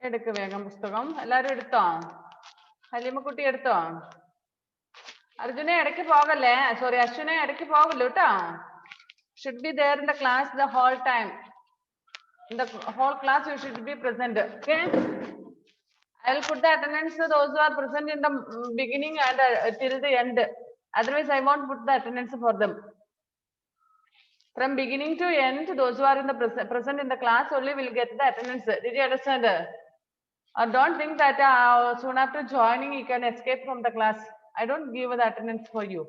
എടുക്ക് വേഗം പുസ്തകം. എല്ലാരും എടുത്തോ? ഹലീമക്കുട്ടി എടുത്തോ? അർജുനെ ഇടയ്ക്ക് പോകല്ലേ, സോറി അശ്വിനെ ഇടയ്ക്ക് പോകല്ലോ കേട്ടോ. Should be there in the class the whole time. In the whole class you should be present. Okay. I will put the attendance to those who are present in the beginning and till the end. Otherwise I won't put the attendance for them. From beginning to end, those who are in the present in the class only will get the attendance. Did you understand? Or don't think that soon after joining you can escape from the class. I don't give the attendance for you.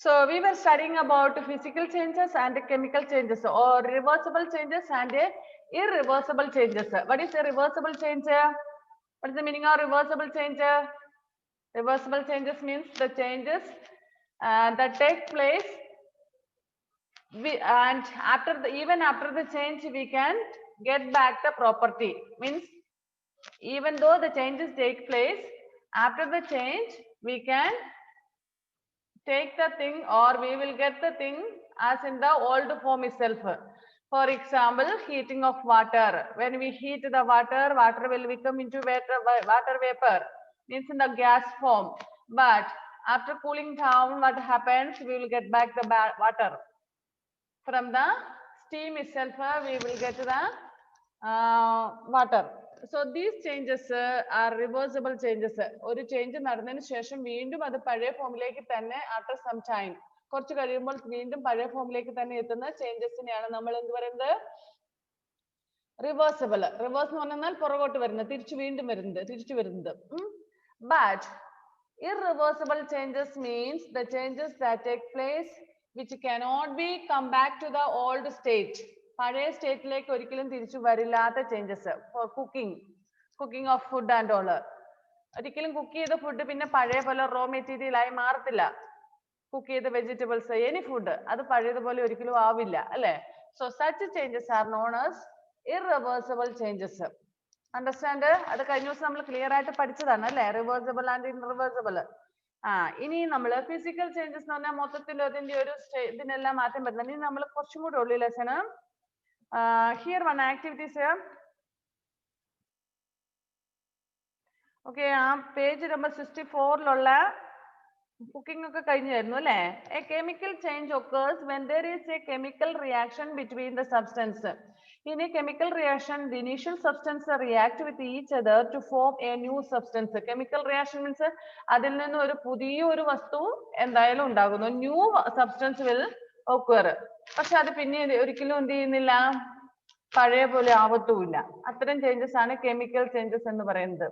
So we were studying about physical changes and chemical changes, or reversible changes and irreversible changes. What is a reversible change? What is the meaning of reversible change? Reversible changes means the changes that take place and even after the change we can get back the property. Means even though the changes take place, after the change we can take the thing or we will get the thing as in the old form itself. For example, heating of water. When we heat the water, water will become into water vapor, means in the gas form. But after cooling down, what happens? We will get back the water. From the steam itself, we will get the water. So these changes are reversible changes. ഒരു change നടന്നതിന് ശേഷം വീണ്ടും അത് പഴയ ഫോമിലേക്ക് തന്നെ after some time കുറച്ച് കഴിയുമ്പോൾ വീണ്ടും പഴയ ഫോമിലേക്ക് തന്നെ എത്തുന്ന ചേഞ്ചസിനെയാണ് നമ്മൾ എന്ത് പറയുന്നത്? റിവേഴ്സിബിൾ. റിവേഴ്സ് എന്ന് പറഞ്ഞാൽ പുറകോട്ട് വരുന്നത്, തിരിച്ചു വരുന്നത്. But irreversible changes means the changes that take place which cannot be come back to the old state. പഴയ സ്റ്റേറ്റിലേക്ക് ഒരിക്കലും തിരിച്ചു വരില്ലാത്ത changes. For cooking of food and all. ഒരിക്കലും കുക്ക് ചെയ്ത ഫുഡ് പിന്നെ പഴയ പോലെ റോ മെറ്റീരിയൽ ആയി മാറത്തില്ല. കുക്ക് ചെയ്ത വെജിറ്റബിൾസ്, എനി ഫുഡ് അത് പഴയതുപോലെ ഒരിക്കലും ആവില്ല, അല്ലെ? So such changes are known as irreversible changes. Understand? അത് കഴിഞ്ഞ ദിവസം നമ്മൾ ക്ലിയർ ആയിട്ട് പഠിച്ചതാണ്, അല്ലെ? Reversible and irreversible. ഇനി നമ്മൾ ഫിസിക്കൽ ചേഞ്ചസ് എന്ന് പറഞ്ഞാൽ മൊത്തത്തിൽ അതിന്റെ ഒരു ഇതിനെല്ലാം മാറ്റം വരുന്നത്. ഇനി നമ്മൾ കുറച്ചും കൂടെ ഉള്ളു lesson. Here one activities. Okay, ആ പേജ് നമ്പർ 64 കുക്കിംഗ് ഒക്കെ കഴിഞ്ഞായിരുന്നു, അല്ലെ? A chemical change occurs when there is a chemical reaction between the substance. In a chemical reaction, the initial substance react with each other to form a new substance. Chemical reaction means അതിൽ നിന്ന് ഒരു പുതിയ ഒരു വസ്തു എന്തായാലും ഉണ്ടാകുന്നു. New substance will occur. പക്ഷെ അത് പിന്നെ ഒരിക്കലും എന്ത് ചെയ്യുന്നില്ല, പഴയ പോലെ ആവത്തുമില്ല. അത്തരം ചേഞ്ചസ് ആണ് കെമിക്കൽ ചേഞ്ചസ് എന്ന് പറയുന്നത്.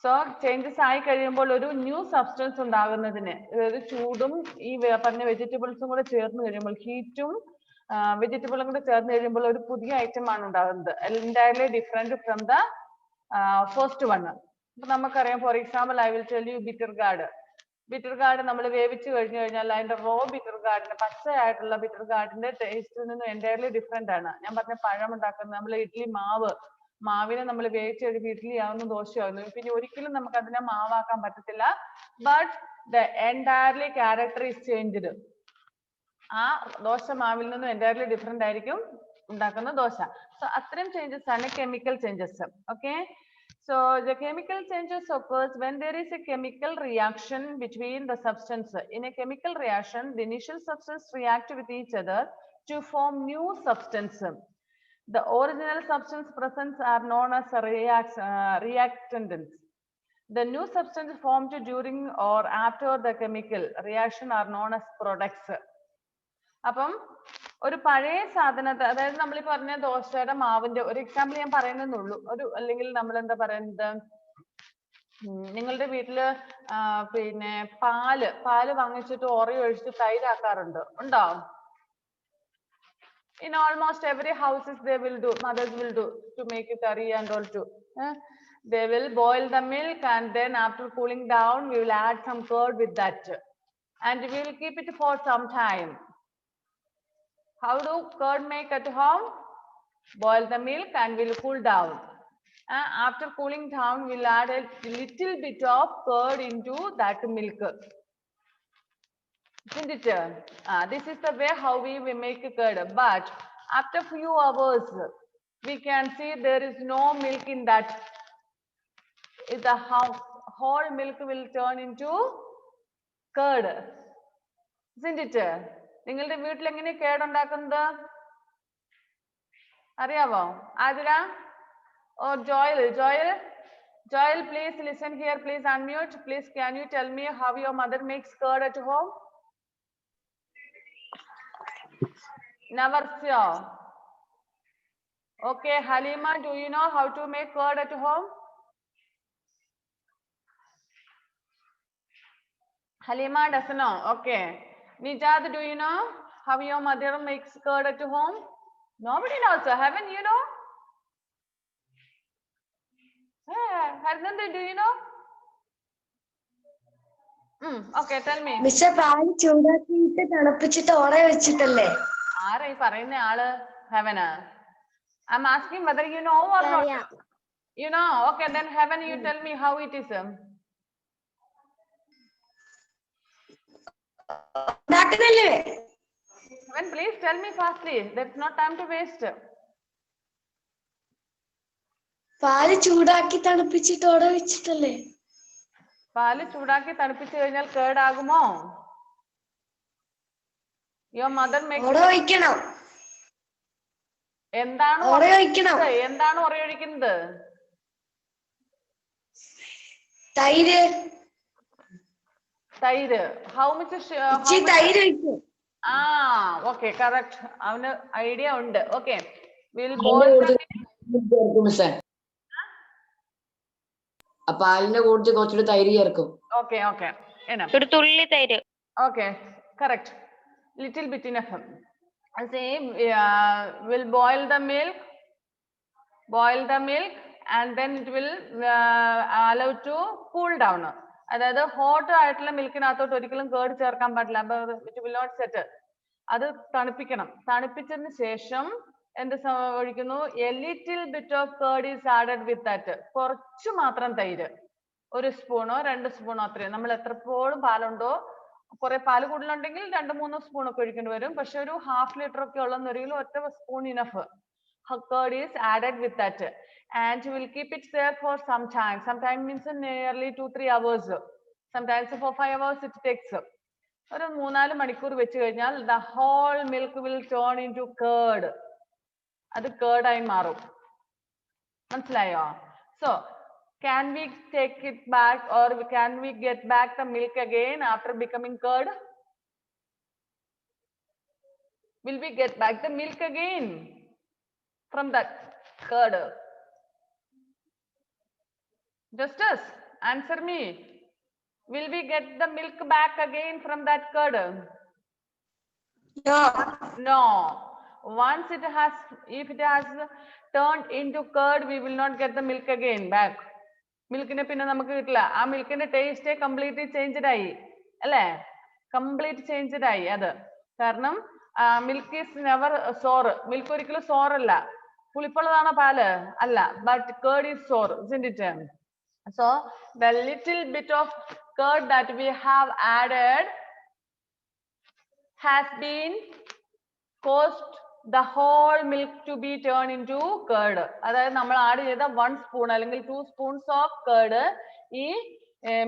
സോ ചേഞ്ചസ് ആയി കഴിയുമ്പോൾ ഒരു ന്യൂ സബ്സ്റ്റൻസ് ഉണ്ടാകുന്നതിന്, അതായത് ചൂടും ഈ പറഞ്ഞ വെജിറ്റബിൾസും കൂടെ ചേർന്ന് കഴിയുമ്പോൾ, ഹീറ്റും വെജിറ്റബിളും കൂടെ ചേർന്ന് കഴിയുമ്പോൾ ഒരു പുതിയ ഐറ്റം ആണ് ഉണ്ടാകുന്നത്. Entirely different from the first one. അപ്പൊ നമുക്കറിയാം, for example I will tell you bitter guard. Bitter guard നമ്മൾ വേവിച്ച് കഴിഞ്ഞു കഴിഞ്ഞാൽ അതിന്റെ റോ ബിറ്റർ ഗാർഡിന്, പച്ചയായിട്ടുള്ള ബിറ്റർ ഗാർഡിന്റെ ടേസ്റ്റിൽ നിന്ന് എൻറ്റയർലി ഡിഫറെന്റ് ആണ്. ഞാൻ പറഞ്ഞ പഴം ഉണ്ടാക്കുന്നത്, നമ്മൾ ഇഡ്ലി മാവിനെ നമ്മൾ വേവിച്ച് കഴിയുമ്പോൾ ഇഡ്ലി ആവുന്നു, ദോശയാവുന്നു. പിന്നെ ഒരിക്കലും നമുക്ക് അതിനെ മാവാക്കാൻ പറ്റത്തില്ല. But the entirely character is changed. ആ ദോശ മാവിൽ നിന്നും എൻറ്റയർലി ഡിഫറെന്റ് ആയിരിക്കും ഉണ്ടാക്കുന്ന ദോശ. സോ അത്തരം ചേഞ്ചസ് ആണ് chemical changes. Okay, so the chemical changes occurs when there is a chemical reaction between the substance. In a chemical reaction, the initial substance react with each other to form new substance. The original substance presents are known as reactants. The new substance formed during or after the chemical reaction are known as products. അപ്പം ഒരു പഴയ സാധനത്തെ, അതായത് നമ്മൾ ഈ പറഞ്ഞ ദോശയുടെ മാവിന്റെ ഒരു എക്സാമ്പിൾ ഞാൻ പറയുന്നേ ഒരു, അല്ലെങ്കിൽ നമ്മൾ എന്താ പറയുന്നത്, നിങ്ങളുടെ വീട്ടില് പിന്നെ പാല് വാങ്ങിച്ചിട്ട് ഓറിയോ ഒഴിച്ച് തൈരാക്കാറുണ്ട്, ഉണ്ടോ? In almost every houses they will do, mothers will do to make a curry and all too. They will boil the milk and then after cooling down we will add some curd with that and we will keep it for some time. How do curd make at home? Boil the milk and will cool down. After cooling down, we'll add a little bit of curd into that milk. Isn't it? This is the way how we make curd. But after few hours, we can see there is no milk in that. The whole milk will turn into curd. Isn't it? നിങ്ങളുടെ വീട്ടിൽ എങ്ങനെ curd ഉണ്ടാക്കുന്നത്? അറിയാവോ? Athira? Or Joel? Joel, please listen here. Please unmute. Please, can you tell me how your mother makes curd at home? Navarsia. Okay, Halima, do you know how to make curd at home? Halima doesn't know. Okay. Nijad, do you know how your mother makes curd at home? Nobody knows. Haven't you know? Hey, Harnand, do you know? Okay, tell me. Miss പാൽ ചൂടാക്കിയിട്ട് തണുപ്പിച്ചിട്ട് ഓടെ വെച്ചിട്ടല്ലേ? ആരാ ഈ പറയുന്ന ആള്? Heaven. I'm asking whether you know or not. You know. Okay, then Heaven, you tell me how it is. ഉണ്ടാക്കുന്നല്ലേ? Heaven, please tell me fastly. There's no time to waste. പാൽ ചൂടാക്കി തണുപ്പിച്ചിട്ട് ഓടെ വെച്ചിട്ടല്ലേ? പാല് ചൂടാക്കി തണുപ്പിച്ചു കഴിഞ്ഞാൽ കേടാകുമോ? Your mother makes. ഓടെ ഒഴിക്കണം. എന്താണ് ഓടെ ഒഴിക്കണം. എന്താണ് ഒഴിക്കുന്നത്? തൈര്. തൈര്. How much? തൈര് ഒഴിക്കും. Okay, correct. അവന് ഐഡിയ ഉണ്ട്. Okay, we'll boil the. പാലിന്റെ കൂടെ കുറച്ചുകൂടി തൈര് ചേർക്കും. Okay. ഒരു തുള്ളി തൈര്. Okay, correct. Little bit enough. Same. We'll boil the milk, and then it will allow to cool down. അതായത് ഹോട്ട് ആയിട്ടുള്ള മിൽക്കിനകത്തോട്ട് ഒരിക്കലും കേട് ചേർക്കാൻ പാടില്ല. It will not set. അത് തണുപ്പിക്കണം. തണുപ്പിച്ചതിന് ശേഷം എന്ത് ഒഴിക്കുന്നു? A little bit of curd is added with that. കുറച്ചു മാത്രം തൈര്, 1 സ്പൂണോ 2 സ്പൂണോ അത്രയും. നമ്മൾ എത്രപ്പോഴും പാലുണ്ടോ, കുറെ പാല് കൂടുതലുണ്ടെങ്കിൽ 2-3 സ്പൂൺ ഒക്കെ ഒഴിക്കേണ്ടി വരും. പക്ഷെ ഒരു 1/2 ലിറ്റർ ഒക്കെ ഉള്ളെന്നൊരിക്കലും 1 spoon enough. Curd is added with that, and you will keep it there for some time. Sometime means nearly 2-3 hours. Sometimes for 5 hours it takes. ഒരു 3-4 മണിക്കൂർ വെച്ച് കഴിഞ്ഞാൽ the whole milk will turn into curd. അത് curd ആയി മാറും. മനസ്സിലായോ? So, can we take it back, or can we get back the milk again after becoming curd? Will we get back the milk again from that curd? Justice, answer me. Will we get the milk back again from that curd? No. Once if it has turned into curd, we will not get the milk again back. മിൽക്കിനെ പിന്നെ നമുക്ക് കിട്ടില്ല. ആ മിൽക്കിന്റെ taste completely changed ആയി അല്ലേ? Complete changed ആയി അത്. കാരണം milk is never sour. Milk ഒരിക്കലും സോറല്ല. പുളിപ്പുള്ളതാണോ പാല്? അല്ല. But curd is sour. isn't it? So the little bit of curd that we have added has been caused the whole milk to be turned into curd. അതായത് നമ്മൾ add ചെയ്ത 1 spoon അല്ലെങ്കിൽ 2 spoons of curd ഈ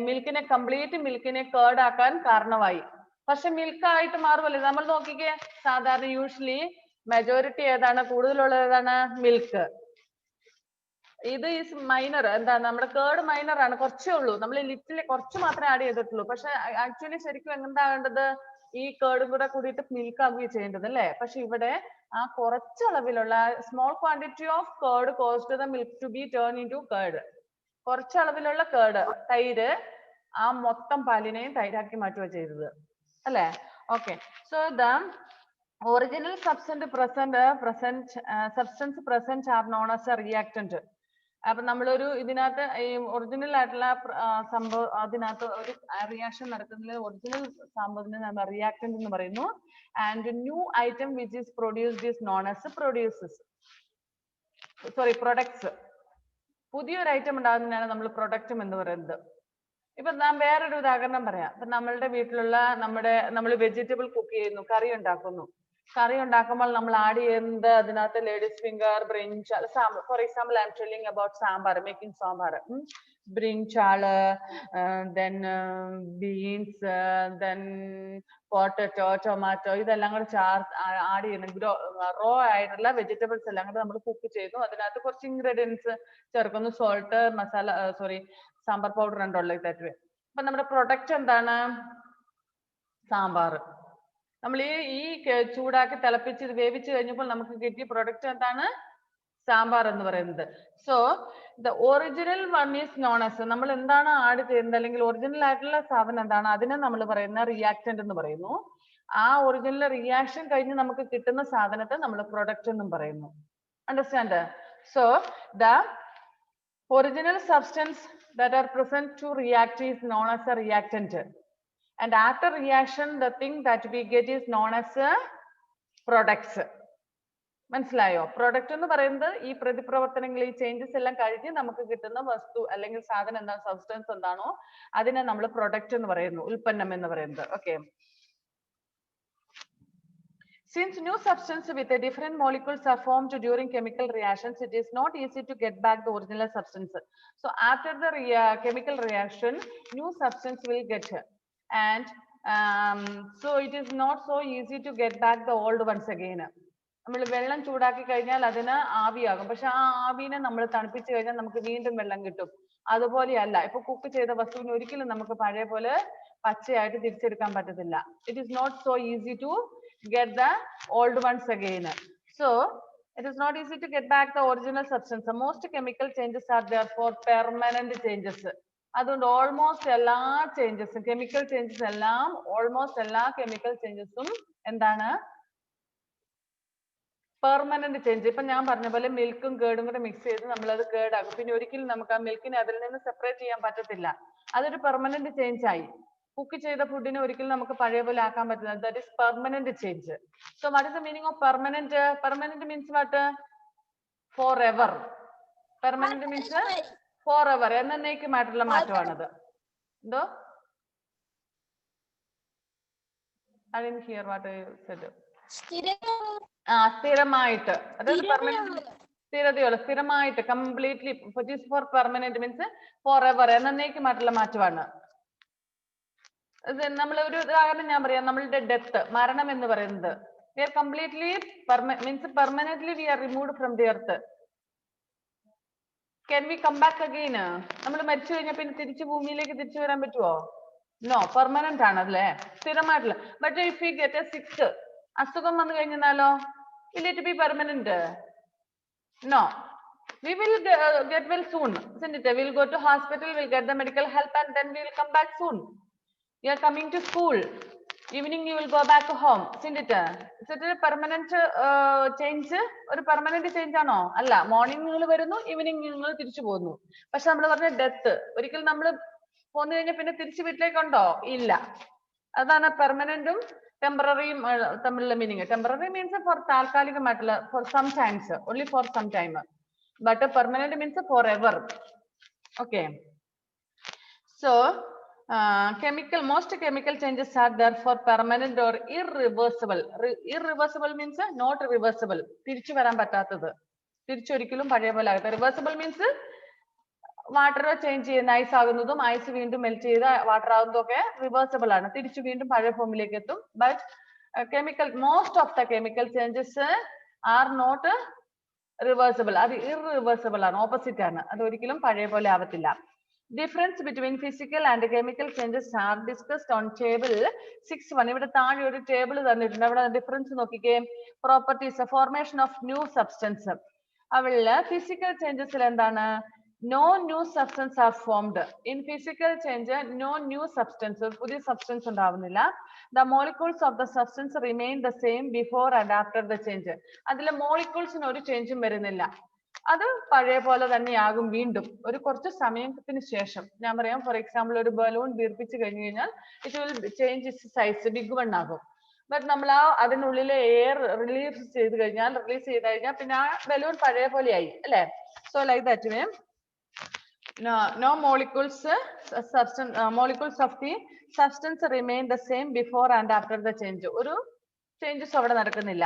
മിൽക്കിനെ complete മിൽക്കിനെ curd ആക്കാൻ കാരണമായി. പക്ഷെ milk ആയിട്ട് മാറുമല്ലേ? നമ്മൾ നോക്കിക്കേ, സാധാരണ യൂഷ്വലി മെജോറിറ്റി ഏതാണ്, കൂടുതലുള്ളത് ഏതാണ്? മിൽക്ക്. ഇത് ഈസ് മൈനർ. എന്താ, നമ്മുടെ കേർഡ് മൈനർ ആണ്, കുറച്ചേ ഉള്ളൂ. നമ്മൾ ലിറ്റിൽ കുറച്ച് മാത്രമേ ആഡ് ചെയ്തിട്ടുള്ളൂ. പക്ഷെ ആക്ച്വലി ശരിക്കും എന്താവേണ്ടത്? ഈ കേർഡും കൂടെ കൂടിയിട്ട് മിൽക്ക് ആവുകയും ചെയ്യേണ്ടത് അല്ലേ? പക്ഷെ ഇവിടെ ആ കുറച്ച് അളവിലുള്ള small quantity of curd caused the milk to be turn into curd. കുറച്ച് അളവിലുള്ള കേർഡ്, തൈര്, ആ മൊത്തം പാലിനെയും തൈരാക്കി മാറ്റുക ചെയ്തത് അല്ലേ? Okay. So the original substance present are known as a reactant. അപ്പൊ നമ്മളൊരു ഇതിനകത്ത് ഈ ഒറിജിനൽ ആയിട്ടുള്ള സംഭവം അതിനകത്ത് ഒരു റിയാക്ഷൻ നടക്കുന്നതിൽ ഒറിജിനൽ സംഭവത്തിന് നമ്മൾ റിയാക്ടന്റ് എന്ന് പറയുന്നു. And new item which is produced is known as produces. Sorry, products. പുതിയൊരു ഐറ്റം ഉണ്ടാകുന്നതിനാണ് നമ്മൾ പ്രൊഡക്റ്റും എന്ന് പറയുന്നത്. ഇപ്പൊ ഞാൻ വേറൊരു ഉദാഹരണം പറയാം. ഇപ്പൊ നമ്മളുടെ വീട്ടിലുള്ള നമ്മൾ വെജിറ്റബിൾ കുക്ക് ചെയ്യുന്നു, കറി ഉണ്ടാക്കുന്നു. കറി ഉണ്ടാക്കുമ്പോൾ നമ്മൾ ആഡ് ചെയ്യുന്നത് അതിനകത്ത് ladies finger, brinjal, for example I M telling about sambar, making sambar. Brinjal, then beans, then potato, tomato, ഇതെല്ലാം കൂടെ ആഡ് ചെയ്യുന്നു. റോ ആയിട്ടുള്ള വെജിറ്റബിൾസ് എല്ലാം കൂടെ നമ്മൾ കുക്ക് ചെയ്യുന്നു. അതിനകത്ത് കുറച്ച് ഇൻഗ്രീഡിയൻസ് ചേർക്കുന്നു, സോൾട്ട്, മസാല, സാമ്പാർ പൗഡർ ഉണ്ടല്ലോ ഇതായിട്ട്. അപ്പൊ നമ്മുടെ പ്രൊഡക്റ്റ് എന്താണ്? സാമ്പാർ. നമ്മൾ ഈ ചൂടാക്കി തിളപ്പിച്ച് വേവിച്ച് കഴിഞ്ഞപ്പോൾ നമുക്ക് കിട്ടിയ പ്രൊഡക്റ്റ് എന്താണ്? സാമ്പാർ എന്ന് പറയുന്നത്. So the original one is known as, നമ്മൾ എന്താണ് ആഡ് ചെയ്യുന്നത് അല്ലെങ്കിൽ ഒറിജിനൽ ആയിട്ടുള്ള സാധനം എന്താണ് അതിനെ നമ്മൾ പറയുന്ന റിയാക്ടന്റ് എന്ന് പറയുന്നു. ആ ഒറിജിനൽ റിയാക്ഷൻ കഴിഞ്ഞ് നമുക്ക് കിട്ടുന്ന സാധനത്തെ നമ്മൾ പ്രൊഡക്റ്റ് എന്നും പറയുന്നു. Understand? So the original substance that are present to react is known as a reactant, and after reaction the thing that we get is known as a products. മനസ്സിലായോ? Product എന്ന് പറയുന്നത് ഈ പ്രതിപ്രവർത്തനങ്ങൾ, ഈ ചേഞ്ചസ് എല്ലാം കഴിഞ്ഞ് നമുക്ക് കിട്ടുന്ന വസ്തു അല്ലെങ്കിൽ സാധനം എന്താണ്, സബ്സ്റ്റൻസ് എന്താണോ അതിനെ നമ്മൾ പ്രൊഡക്റ്റ് എന്ന് പറയുന്നു, ഉൽപ്പന്നം എന്ന് പറയുന്നത്. Okay. Since new substance with a different molecules are formed during chemical reactions, it is not easy to get back the original substance. So after the chemical reaction, new substance will get, and so it is not so easy to get back the old ones again. നമ്മൾ വെള്ളം ചൂടാക്കി കഴിഞ്ഞാൽ അതിന് ആവിയാകും, പക്ഷെ ആ ആവിനെ നമ്മൾ തണുപ്പിച്ചു കഴിഞ്ഞാൽ നമുക്ക് വീണ്ടും വെള്ളം കിട്ടും. അതുപോലെയല്ല ഇപ്പൊ കുക്ക് ചെയ്ത വസ്തുവിന് ഒരിക്കലും നമുക്ക് പഴയ പോലെ പച്ചയായിട്ട് തിരിച്ചെടുക്കാൻ പറ്റത്തില്ല. It is not so easy to get the old ones again. So it is not easy to get back the original substance. Most chemical changes are therefore permanent changes. അതുകൊണ്ട് ഓൾമോസ്റ്റ് എല്ലാ ചേഞ്ചസും, കെമിക്കൽ ചേഞ്ചസ് എല്ലാം, almost എല്ലാ chemical ചേഞ്ചസും എന്താണ്? Permanent change. ഇപ്പൊ ഞാൻ പറഞ്ഞ പോലെ മിൽക്കും കേടും കൂടെ മിക്സ് ചെയ്ത് നമ്മളത് കേടാകും. പിന്നെ ഒരിക്കലും നമുക്ക് ആ മിൽക്കിനെ അതിൽ നിന്ന് സെപ്പറേറ്റ് ചെയ്യാൻ പറ്റത്തില്ല. അതൊരു പെർമനന്റ് ചേഞ്ച് ആയി. കുക്ക് ചെയ്ത ഫുഡിനെ ഒരിക്കലും നമുക്ക് പഴയ പോലെ ആക്കാൻ പറ്റില്ല. That is permanent change. So what is the meaning of permanent? Permanent means what? Forever. Permanent means forever, എന്നേക്കുമായിട്ടുള്ള മാറ്റമാണത്. എന്തോ? I didn't hear what you said. സ്ഥിരമായിട്ട്, അതായത് പെർമനന്റ്, സ്ഥിരതയുള്ള, സ്ഥിരമായിട്ട്, completely. For permanent means forever, എന്നേക്കുമായിട്ടുള്ള മാറ്റമാണ്. നമ്മൾ ഒരു ഉദാഹരണം ഞാൻ പറയാം. നമ്മളുടെ ഡെത്ത്, മരണം എന്ന് പറയുന്നത്, we are completely means permanently we are removed from the earth. Can we come back again? നമ്മൾ മരിച്ചു കഴിഞ്ഞാൽ പിന്നെ തിരിച്ചു ഭൂമിയിലേക്ക് തിരിച്ചു വരാൻ പറ്റുമോ? നോ, പെർമനന്റ് ആണ് അല്ലേ, സ്ഥിരമായിട്ടുള്ള. But if we get a sick, അസുഖം വന്നു കഴിഞ്ഞാലോ, will it be permanent? No, we will get well soon, isn't it? We will go to hospital, we'll get the medical help, and then we will come back soon. You are coming to school, evening you will go back home, isn't it? Is it a permanent change? ഒരു permanent change ആണോ? അല്ല. Morning നിങ്ങൾ വരുന്നു, evening നിങ്ങൾ തിരിച്ചു പോകുന്നു. പക്ഷെ നമ്മൾ പറഞ്ഞ ഡെത്ത്, ഒരിക്കൽ നമ്മൾ പോന്നു കഴിഞ്ഞാൽ പിന്നെ തിരിച്ചു വീട്ടിലേക്കുണ്ടോ? ഇല്ല. അതാണ് പെർമനന്റും ടെമ്പററിയും തമ്മിലുള്ള മീനിങ്. ടെമ്പററി മീൻസ് ഫോർ താൽക്കാലികമായിട്ടുള്ള, for some times, only for some time. But permanent means forever. Okay. So most chemical changes are therefore permanent or irreversible. Irreversible means not reversible. തിരിച്ചു വരാൻ പറ്റാത്തത്, തിരിച്ചൊരിക്കലും പഴയ പോലെ ആകത്ത. റിവേഴ്സിബിൾ മീൻസ് വാട്ടർ ചേഞ്ച് ചെയ്യുന്ന, ice ആകുന്നതും ice വീണ്ടും മെൽറ്റ് ചെയ്ത് വാട്ടർ ആകുന്നതും ഒക്കെ റിവേഴ്സിബിൾ ആണ്, തിരിച്ചു വീണ്ടും പഴയ ഫോമിലേക്ക് എത്തും. But most of the chemical changes are not reversible. അത് ഇറിവേഴ്സിബിൾ ആണ്, ഓപ്പോസിറ്റ് ആണ്, അത് ഒരിക്കലും പഴയ പോലെ ആവത്തില്ല. Difference between physical and chemical changes are discussed on table 6.1. ഇവിടെ താഴെ ഒരു ടേബിൾ തന്നിട്ടുണ്ട്. അവിടെ ഡിഫറൻസ് നോക്കിക്കേ. Properties, formation of new substance. അവളില് ഫിസിക്കൽ ചേഞ്ചസിൽ എന്താണ്? No new substance are formed. In physical change, no new substance, പുതിയ സബ്സ്റ്റൻസ് ഉണ്ടാവുന്നില്ല. The molecules of the substance remain the same before and after the change. അതിലെ മോളിക്യൂൾസിന് ഒരു ചേഞ്ചും വരുന്നില്ല, അത് പഴയ പോലെ തന്നെയാകും വീണ്ടും ഒരു കുറച്ച് സമയത്തിന് ശേഷം. ഞാൻ പറയാം, ഫോർ എക്സാമ്പിൾ ഒരു ബലൂൺ വീർപ്പിച്ച് കഴിഞ്ഞു കഴിഞ്ഞാൽ it will change its size, big one ആകും. ബട്ട് നമ്മൾ ആ അതിനുള്ളിലെ എയർ റിലീസ് ചെയ്ത് കഴിഞ്ഞാൽ പിന്നെ ആ ബലൂൺ പഴയ പോലെ ആയി, അല്ലെ? So like that way No molecules molecules of the substance remain the same before and after the change. ഒരു ചേഞ്ചസ് അവിടെ നടക്കുന്നില്ല,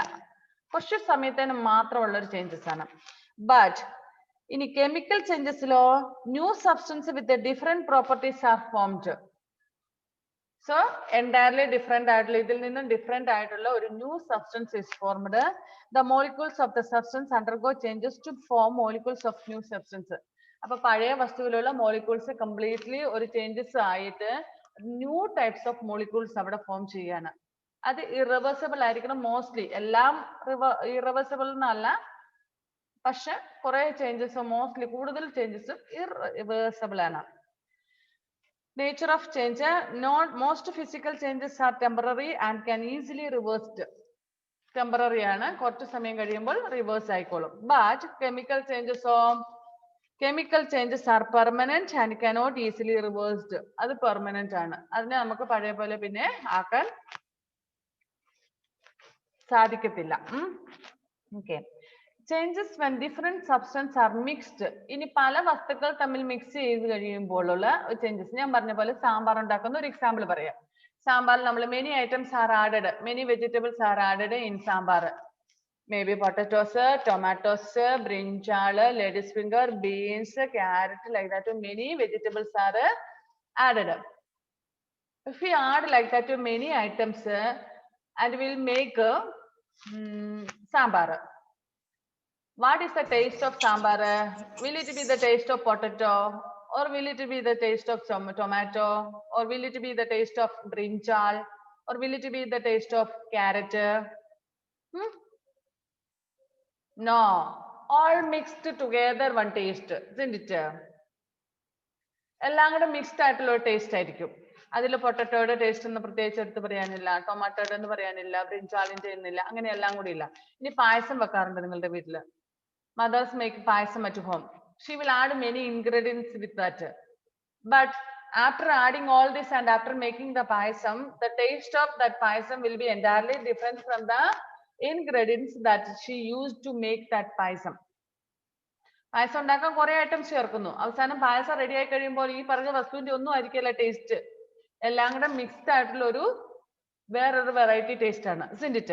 കുറച്ച് സമയത്തിന് മാത്രമുള്ള ഒരു ചേഞ്ചസ് ആണ്. ബട്ട് ഇനി കെമിക്കൽ ചേഞ്ചസിലോ new substance with different properties are formed. So entirely different ആയിട്ടുള്ള ഇതിൽ നിന്നും ഡിഫറെന്റ് ആയിട്ടുള്ള ഒരു new substance is formed. The molecules of the substance undergo changes to form molecules of new substance. അപ്പൊ പഴയ വസ്തുവിലുള്ള മോളിക്യൂൾസ് കംപ്ലീറ്റ്ലി ഒരു changes ആയിട്ട് new types of molecules അവിടെ ഫോം ചെയ്യാണ്. അത് ഇറിവേഴ്സിബിൾ ആയിരിക്കണം മോസ്റ്റ്ലി. എല്ലാം ഇറിവേഴ്സിബിൾ എന്നല്ല, പക്ഷെ കുറെ ചേഞ്ചസ് മോസ്റ്റ്ലി കൂടുതൽ ചേഞ്ചസ് ഇറിവേഴ്സിബിൾ ആണ്. Nature of change, not most physical changes are temporary and can easily reversed. Temporary ആണ്, കുറച്ച് സമയം കഴിയുമ്പോൾ റിവേഴ്സ് ആയിക്കോളും. But chemical changes are permanent and cannot easily reversed. അത് പെർമനന്റ് ആണ്, അതിനെ നമുക്ക് പഴയ പോലെ പിന്നെ ആക്കാൻ സാധിക്കത്തില്ല. Okay. Changes when different substances are mixed. ഇനി പല വസ്തുക്കൾ തമ്മിൽ മിക്സ് ചെയ്ത് കഴിയുമ്പോഴുള്ള ചേഞ്ചസ്. ഞാൻ പറഞ്ഞ പോലെ സാമ്പാർ ഉണ്ടാക്കുന്ന ഒരു എക്സാമ്പിൾ പറയാം. സാമ്പാറിൽ നമ്മൾ many items are added, many vegetables R added in sambar. Maybe potatoes, tomatoes, brinjal, lady's finger, beans, carrot, like that. Many vegetables are added. If we add like that to many items and we'll make sambar. What is the taste of sambar? Will it be the taste of potato, or will it be the taste of tomato, or will it be the taste of brinjal, or will it be the taste of carrot? No, all mixed together one taste, isn't it? എല്ലാം കൂടെ mixed ആയിട്ടുള്ള ഒരു taste ആയിരിക്കും. അതിൽ പൊട്ടറ്റോയുടെ taste ഒന്നും പ്രത്യേകിച്ച് എടുത്ത് പറയാനില്ല, ടൊമാറ്റോയുടെ എന്ന് പറയാനില്ല, ബ്രിഞ്ചാലിന്റെ എന്നില്ല, അങ്ങനെ എല്ലാം കൂടി ഇല്ല. ഇനി പായസം വെക്കാറുണ്ട് നിങ്ങളുടെ വീട്ടില്. Mothers make payasam at home. She will add many ingredients with that. But after adding all this and after making the payasam, the taste of that payasam will be entirely different from the ingredients that she used to make that payasam. പായസം ഉണ്ടാക്കാൻ കുറെ items ചേർക്കുന്നു, അവസാനം പായസം ready ആയി കഴിയുമ്പോൾ ഈ പറഞ്ഞ വസ്തുവിന്റെ ഒന്നും ആയിരിക്കില്ല ടേസ്റ്റ്, എല്ലാം കൂടെ മിക്സ്ഡ് ആയിട്ടുള്ള ഒരു വേറൊരു വെറൈറ്റി ടേസ്റ്റ് ആണ്. Isn't it?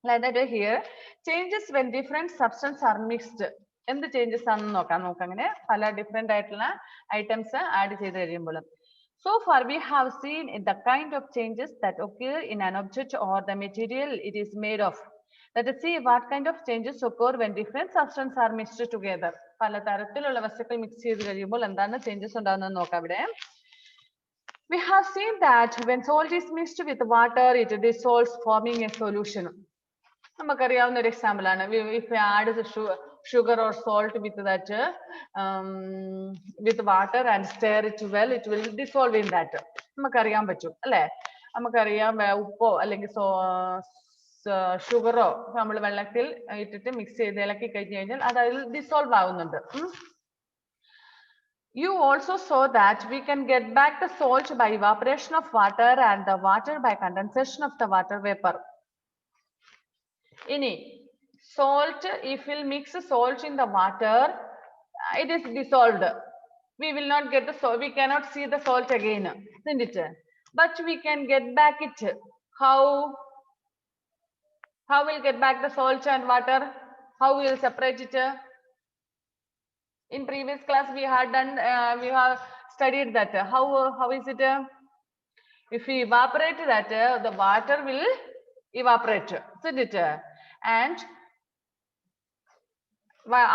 Like that here, changes when different substances are mixed. എന്ത് ചേഞ്ചസ് ആണെന്ന് നോക്കാം. അങ്ങനെ പല ഡിഫറെന്റ് ആയിട്ടുള്ള ഐറ്റംസ് ആഡ് ചെയ്ത് കഴിയുമ്പോൾ. So far we have seen the kind of changes that occur in an object or the material it is made of. Let us see what kind of changes occur when different substances are mixed together. പല തരത്തിലുള്ള വസ്തുക്കൾ mix ചെയ്ത് കഴിയുമ്പോൾ എന്താണ് changes ഉണ്ടാകുന്നത് നോക്കാം. ഇവിടെ we have seen that when salt is mixed with water it dissolves, forming a solution. നമുക്കറിയാവുന്ന ഒരു എക്സാമ്പിൾ ആണ്. If we add sugar or salt with that with water and stir it well, it will dissolve in that. നമുക്കറിയാൻ പറ്റും അല്ലെ? നമുക്കറിയാം ഉപ്പോ അല്ലെങ്കിൽ ഷുഗറോ നമ്മൾ വെള്ളത്തിൽ ഇട്ടിട്ട് മിക്സ് ചെയ്ത് ഇളക്കി കഴിഞ്ഞു കഴിഞ്ഞാൽ അത് അതിൽ ഡിസോൾവ് ആവുന്നുണ്ട്. You also saw that we can get back the salt by evaporation of water and the water by condensation of the water vapor. Ini salt, if we'll mix salt in the water, it is dissolved. We will not get the salt. We cannot see the salt again, isn't it? But we can get back it. How we'll get back the salt and water? How we'll separate it? In previous class we had done. We have studied that. How is it? If we evaporate that, the water will evaporate, isn't it? And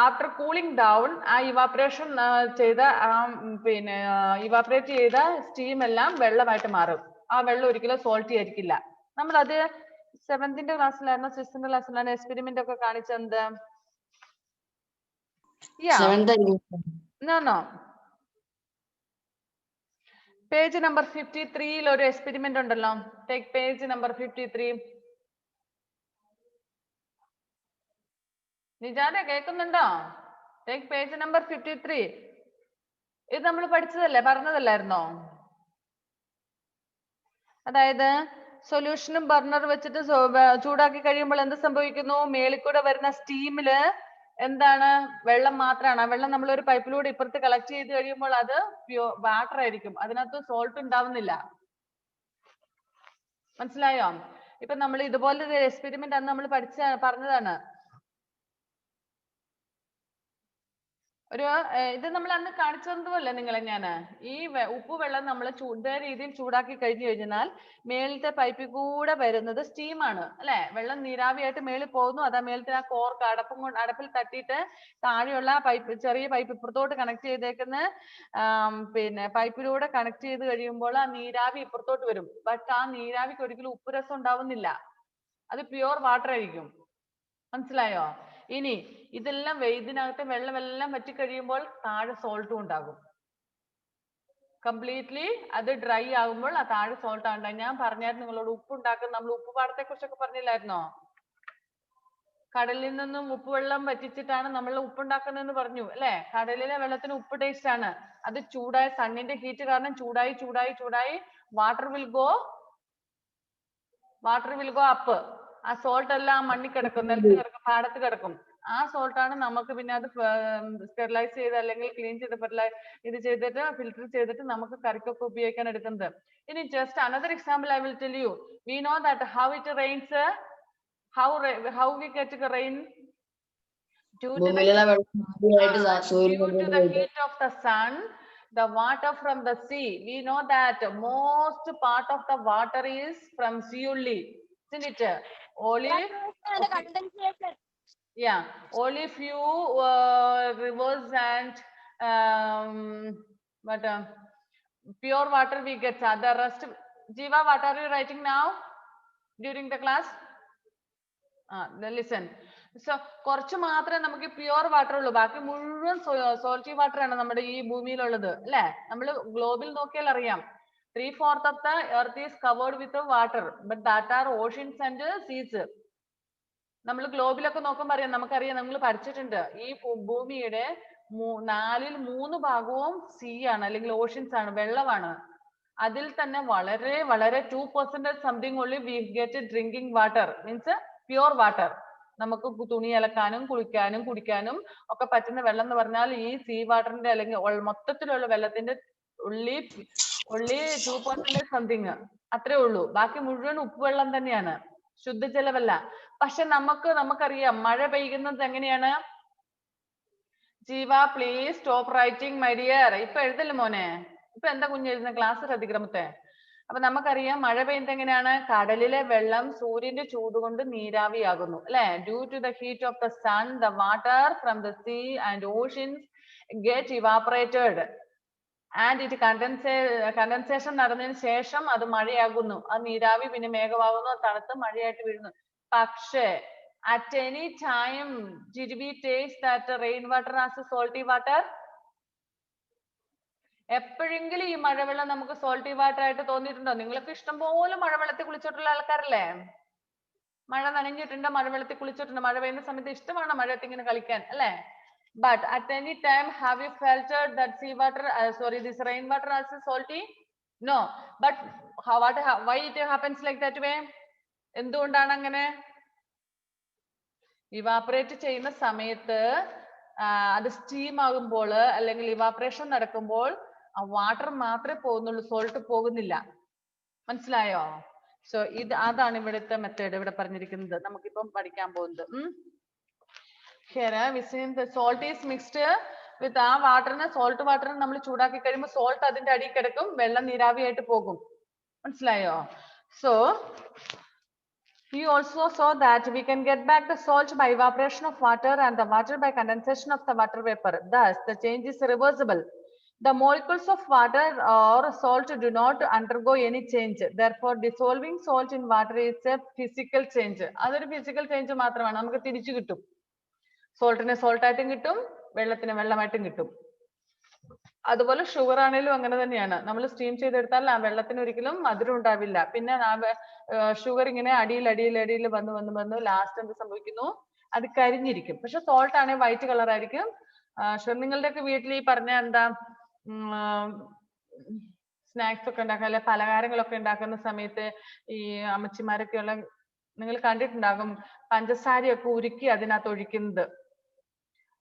after cooling down, evaporation ചെയ്ത പിന്നെ evaporate ചെയ്ത steam എല്ലാം വെള്ളമായിട്ട് മാറും. ആ വെള്ളം ഒരിക്കലും salty ആയിരിക്കില്ല. നമ്മൾ അത് 7th ക്ലാസ്സിലായിരുന്നു 6th ക്ലാസ്സിലാണ് എക്സ്പെരിമെന്റ് ഒക്കെ കാണിച്ചത്. No. Page number 53 ഒരു എക്സ്പെരിമെന്റ് ഉണ്ടല്ലോ. Take page number 53. നിജാതെ കേൾക്കുന്നുണ്ടോ? Take page number 53. ഇത് നമ്മൾ പഠിച്ചതല്ലേ, പറഞ്ഞതല്ലായിരുന്നോ? അതായത് സൊല്യൂഷനും ബർണർ വെച്ചിട്ട് ചൂടാക്കി കഴിയുമ്പോൾ എന്ത് സംഭവിക്കുന്നു? മേളിൽ കൂടെ വരുന്ന സ്റ്റീമില് എന്താണ് വെള്ളം മാത്രമാണ്. ആ വെള്ളം നമ്മൾ ഒരു പൈപ്പിലൂടെ ഇപ്പുറത്ത് കളക്ട് ചെയ്ത് കഴിയുമ്പോൾ അത് പ്യൂർ വാട്ടർ ആയിരിക്കും, അതിനകത്ത് സോൾട്ട് ഉണ്ടാവുന്നില്ല. മനസ്സിലായോ? ഇപ്പൊ നമ്മൾ ഇതുപോലൊരു എക്സ്പെരിമെന്റ് അന്ന് നമ്മൾ പറഞ്ഞതാണ്. ഇത് നമ്മൾ അന്ന് കാണിച്ചതുപോലെ നിങ്ങളെ ഞാന് ഈ ഉപ്പ് വെള്ളം നമ്മൾ ഇതേ രീതിയിൽ ചൂടാക്കി കഴിഞ്ഞു കഴിഞ്ഞാൽ മേളത്തെ പൈപ്പിൽ കൂടെ വരുന്നത് സ്റ്റീമാണ് അല്ലെ. വെള്ളം നീരാവിയായിട്ട് മേളിൽ പോകുന്നു. അതാ മേളത്തെ ആ കോർക്ക് അടപ്പിൽ തട്ടിയിട്ട് താഴെയുള്ള പൈപ്പ്, ചെറിയ പൈപ്പ് ഇപ്പുറത്തോട്ട് കണക്ട് ചെയ്തേക്കുന്ന പിന്നെ പൈപ്പിലൂടെ കണക്ട് ചെയ്ത് കഴിയുമ്പോൾ ആ നീരാവി ഇപ്പുറത്തോട്ട് വരും. ബട്ട് ആ നീരാവിക്ക് ഒരിക്കലും ഉപ്പ് രസം ഉണ്ടാവുന്നില്ല, അത് പ്യുവർ വാട്ടർ ആയിരിക്കും. മനസ്സിലായോ? ഇനി ഇതെല്ലാം ഇതിനകത്ത് വെള്ളമെല്ലാം വറ്റി കഴിയുമ്പോൾ താഴെ സോൾട്ടും ഉണ്ടാകും. കംപ്ലീറ്റ്ലി അത് ഡ്രൈ ആകുമ്പോൾ ആ താഴെ സോൾട്ട് ഉണ്ടാകും. ഞാൻ പറഞ്ഞായിരുന്നു നിങ്ങളോട് ഉപ്പ് ഉണ്ടാക്കുന്ന, നമ്മൾ ഉപ്പ് പാടത്തെ കുറിച്ചൊക്കെ പറഞ്ഞില്ലായിരുന്നോ? കടലിൽ നിന്നും ഉപ്പുവെള്ളം വറ്റിച്ചിട്ടാണ് നമ്മൾ ഉപ്പുണ്ടാക്കുന്നതെന്ന് പറഞ്ഞു അല്ലെ. കടലിലെ വെള്ളത്തിന് ഉപ്പ് ടേസ്റ്റ് ആണ്. അത് ചൂടായ സണ്ണിന്റെ ഹീറ്റ് കാരണം ചൂടായി ചൂടായി ചൂടായി വാട്ടർ വിൽ ഗോ അപ്പ്. ആ സോൾട്ട് എല്ലാം മണ്ണിൽ കിടക്കും, നിലത്ത് കിടക്കും, പാടത്ത് കിടക്കും. ആ സോൾട്ട് ആണ് നമുക്ക് പിന്നെ അത് സ്റ്റെറിലൈസ് ചെയ്ത് അല്ലെങ്കിൽ ക്ലീൻ ചെയ്ത് ഇത് ചെയ്തിട്ട് ഫിൽറ്റർ ചെയ്തിട്ട് നമുക്ക് കറിക്കൊക്കെ ഉപയോഗിക്കാൻ എടുക്കുന്നത്. ഇനി just another example I will tell you. We know that how it rains, how we get the rain due to the heat of the sun, the water from the sea. We know that most part of the water is from sea only, isn't it? Only yeah, only few rivers and pure water we get. The rest, Jiva, what are you writing now during the class? Listen. So കുറച്ച് മാത്രമേ നമുക്ക് pure water ഉള്ളൂ, ബാക്കി മുഴുവൻ salty water ആണ് നമ്മുടെ ഈ ഭൂമിയിലുള്ളത് അല്ലെ. നമ്മൾ ഗ്ലോബിൽ നോക്കിയാൽ അറിയാം 3/4 of the earth is covered with water, but that are oceans and seas. നമ്മൾ ഗ്ലോബിലൊക്കെ നോക്കുമ്പോൾ അറിയാം, നമുക്കറിയാം, നമ്മൾ പഠിച്ചിട്ടുണ്ട് ഈ ഭൂമിയുടെ 4/3 ഭാഗവും സീ ആണ് അല്ലെങ്കിൽ ഓഷ്യൻസ് ആണ്, വെള്ളമാണ്. അതിൽ തന്നെ വളരെ വളരെ 2% something only we get drinking water, means pure water. നമുക്ക് തുണി അലക്കാനും കുളിക്കാനും കുടിക്കാനും ഒക്കെ പറ്റുന്ന വെള്ളം എന്ന് പറഞ്ഞാൽ ഈ സീ വാട്ടറിന്റെ അല്ലെങ്കിൽ മൊത്തത്തിലുള്ള വെള്ളത്തിന്റെ only 2% സംതിങ് അത്രേ ഉള്ളൂ. ബാക്കി മുഴുവൻ ഉപ്പുവെള്ളം തന്നെയാണ്, ശുദ്ധജലമല്ല. പക്ഷെ നമുക്കറിയാം മഴ പെയ്യുന്നത് എങ്ങനെയാണ്. ജീവ please stop writing my dear. ഇപ്പൊ എഴുതല്ലേ മോനെ, ഇപ്പൊ എന്താ കുഞ്ഞെഴുതുന്ന, ക്ലാസ് ശ്രദ്ധിക്കണമത്തെ. അപ്പൊ നമുക്കറിയാം മഴ പെയ്യുന്നത് എങ്ങനെയാണ്. കടലിലെ വെള്ളം സൂര്യന്റെ ചൂട് കൊണ്ട് നീരാവിയാകുന്നു അല്ലെ. Due to the heat of the sun, the water from the sea and oceans get evaporated and it condensation നടന്നതിന് ശേഷം അത് മഴയാകുന്നു. ആ നീരാവി പിന്നെ മേഘമാകുന്നു, തണുത്ത് മഴയായിട്ട് വീഴുന്നു. പക്ഷേ at any time did we taste that rain water as a salty water? എപ്പോഴെങ്കിലും ഈ മഴവെള്ളം നമുക്ക് സോൾട്ടി വാട്ടർ ആയിട്ട് തോന്നിയിട്ടുണ്ടോ? നിങ്ങൾക്ക് ഇഷ്ടം പോലെ മഴവെള്ളത്തിൽ കുളിച്ചിട്ടുള്ള ആൾക്കാരല്ലേ? മഴ നനഞ്ഞിട്ടുണ്ട്, മഴവെള്ളത്തിൽ കുളിച്ചിട്ടുണ്ട്. മഴ പെയ്യുന്ന സമയത്ത് ഇഷ്ടമാണ് മഴയത്ത് ഇങ്ങനെ കളിക്കാൻ അല്ലേ? But at any time have you felt that this rain water as salty? No. But why it happens like that way? എന്തുകൊണ്ടാണ് അങ്ങനെ? ഇവാപറേറ്റ് ചെയ്യുന്ന സമയത്ത് അത് സ്റ്റീം ആകുമ്പോൾ അല്ലെങ്കിൽ ഇവാപറേഷൻ നടക്കുമ്പോൾ ആ വാട്ടർ മാത്രമേ പോകുന്നുള്ളൂ, സോൾട്ട് പോകുന്നില്ല. മനസ്സിലായോ? സോ അതാണ് ഇവിടുത്തെ മെത്തേഡ് ഇവിടെ പറഞ്ഞിരിക്കുന്നത്, നമുക്കിപ്പം പഠിക്കാൻ പോകുന്നത്. സോൾട്ട് ഈസ് മിക്സ്ഡ് വിത്ത് ആ വാട്ടറിന്, സോൾട്ട് വാട്ടറിന് നമ്മൾ ചൂടാക്കി കഴിയുമ്പോൾ സോൾട്ട് അതിന്റെ അടിയിൽ കിടക്കും, വെള്ളം നീരാവിയായിട്ട് പോകും. മനസ്സിലായോ? So we also saw that we can get back the salt by evaporation of water and the water by condensation of the water vapor. Thus, the change is reversible. The molecules of water or salt do not undergo any change. Therefore, dissolving salt in water is a physical change. അതൊരു physical change മാത്രമാണ്, നമുക്ക് തിരിച്ചു കിട്ടും. സോൾട്ടിനെ salt ആയിട്ടും കിട്ടും, വെള്ളത്തിന് വെള്ളമായിട്ടും കിട്ടും. അതുപോലെ ഷുഗർ ആണെങ്കിലും അങ്ങനെ തന്നെയാണ്. നമ്മൾ സ്റ്റീം ചെയ്തെടുത്താൽ ആ വെള്ളത്തിന് ഒരിക്കലും മധുരം ഉണ്ടാവില്ല. പിന്നെ ഷുഗർ ഇങ്ങനെ അടിയിൽ വന്ന് ലാസ്റ്റ് എന്ത് സംഭവിക്കുന്നു, അത് കരിഞ്ഞിരിക്കും. പക്ഷെ സോൾട്ട് ആണെങ്കിൽ വൈറ്റ് കളർ ആയിരിക്കും. നിങ്ങളുടെയൊക്കെ വീട്ടിൽ ഈ പറഞ്ഞ എന്താ സ്നാക്സ് ഒക്കെ ഉണ്ടാക്കുക അല്ലെ പലഹാരങ്ങളൊക്കെ ഉണ്ടാക്കുന്ന സമയത്ത് ഈ അമ്മച്ചിമാരൊക്കെയുള്ള നിങ്ങൾ കണ്ടിട്ടുണ്ടാകും, പഞ്ചസാരയൊക്കെ ഉരുക്കി അതിനകത്ത് ഒഴിക്കുന്നത്.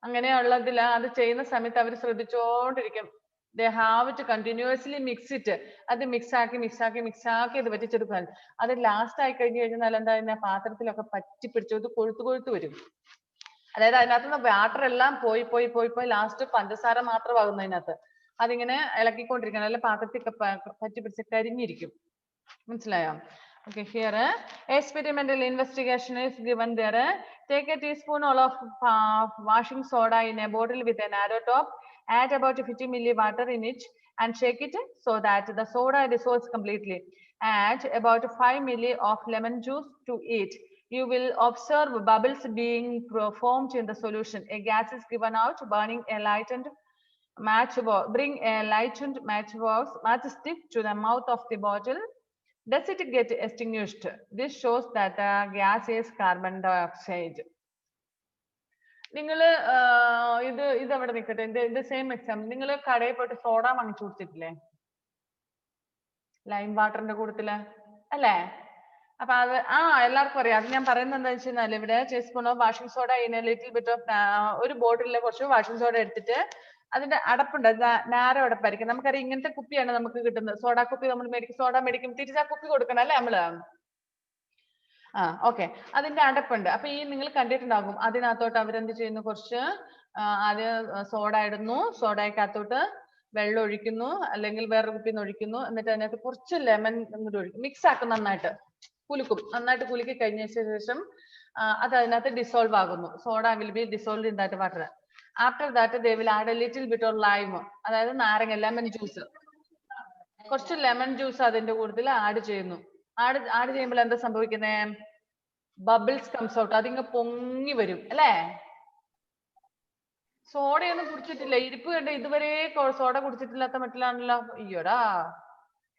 അങ്ങനെയുള്ളതിൽ അത് ചെയ്യുന്ന സമയത്ത് അവർ ശ്രദ്ധിച്ചോണ്ടിരിക്കും. They have to continuously mix it. അത് mix ആക്കി ഇത് പറ്റിച്ചെടുക്കാൻ. അത് ലാസ്റ്റ് ആയി കഴിഞ്ഞാൽ എന്താ പാത്രത്തിലൊക്കെ പറ്റി പിടിച്ചു ഇത് കൊഴുത്ത് വരും. അതായത് അതിനകത്തുനിന്ന് വാട്ടർ എല്ലാം പോയി ലാസ്റ്റ് പഞ്ചസാര മാത്രമാകുന്നു അതിനകത്ത്. അതിങ്ങനെ ഇളക്കിക്കൊണ്ടിരിക്കണം, അല്ലെ പാത്രത്തിൽ പറ്റി പിടിച്ച് കരിഞ്ഞിരിക്കും. മനസ്സിലായോ? Okay, here experimental investigation is given there. Take a teaspoonful of washing soda in a bottle with a narrow top. Add about 50 ml water in it and shake it so that the soda dissolves completely. Add about 5 ml of lemon juice to it. You will observe bubbles being formed in the solution. A gas is given out, burning a lightened matchbox. Bring a lightened matchstick to the mouth of the bottle. Does it get extinguished? This shows that the gas is carbon dioxide. നിങ്ങൾ ഇത് അവിടെ നിൽക്കട്ടെ. ഇത് same example. നിങ്ങൾ കടയിൽ പോയിട്ട് soda വാങ്ങിച്ചു കുടിച്ചിട്ടില്ലേ? Lime വാട്ടറിന്റെ കൂട്ടത്തില് അല്ലേ? അപ്പൊ അത് എല്ലാവർക്കും അറിയാം. അത് ഞാൻ പറയുന്നത് എന്താ വെച്ചാൽ ഇവിടെ teaspoon of washing soda in A little bit of ഒരു ബോട്ടിലെ കുറച്ച് വാഷിംഗ് സോഡ എടുത്തിട്ട് അതിന്റെ അടപ്പുണ്ട്, നാരോ അടപ്പായിരിക്കും. നമുക്കറിയാം ഇങ്ങനത്തെ കുപ്പിയാണ് നമുക്ക് കിട്ടുന്നത്. സോഡ കുപ്പി നമ്മൾ സോഡ മേടിക്കും, തിരിച്ചാ കുപ്പി കൊടുക്കണം അല്ലേ നമ്മള്? ഓക്കെ. അതിന്റെ അടപ്പുണ്ട്. അപ്പൊ ഈ നിങ്ങൾ കണ്ടിട്ടുണ്ടാകും അതിനകത്തോട്ട് അവരെന്ത് ചെയ്യുന്നു, കുറച്ച് ആദ്യം സോഡ ഇടുന്നു, സോഡയ്ക്കകത്തോട്ട് വെള്ളം ഒഴിക്കുന്നു, അല്ലെങ്കിൽ വേറൊരു കുപ്പിന്ന് ഒഴിക്കുന്നു, എന്നിട്ട് അതിനകത്ത് കുറച്ച് ലെമൺ ഇങ്ങോട്ട് ഒഴിക്കും, മിക്സ് ആക്കും, നന്നായിട്ട് കുലുക്കും. നന്നായിട്ട് കുലുക്കി കഴിഞ്ഞ ശേഷം അത് അതിനകത്ത് ഡിസോൾവ് ആകുന്നു. Soda will be dissolve in that water. After that they will add a little bit of lime. അതായത് നാരങ്ങ, ലെമൺ ജ്യൂസ്, കുറച്ച് ലെമൺ ജ്യൂസ് അതിന്റെ കൂട്ടത്തിൽ ആഡ് ചെയ്യുന്നു. ആഡ് ചെയ്യുമ്പോൾ എന്താ സംഭവിക്കുന്നേ? Bubbles comes out. അതിങ്ങ് പൊങ്ങി വരും അല്ലേ? സോഡയൊന്നും കുടിച്ചിട്ടില്ല, ഇരിപ്പ് കണ്ട് ഇതുവരെ സോഡ കുടിച്ചിട്ടില്ലാത്ത മട്ടിലാണല്ലോ. അയ്യോടാ.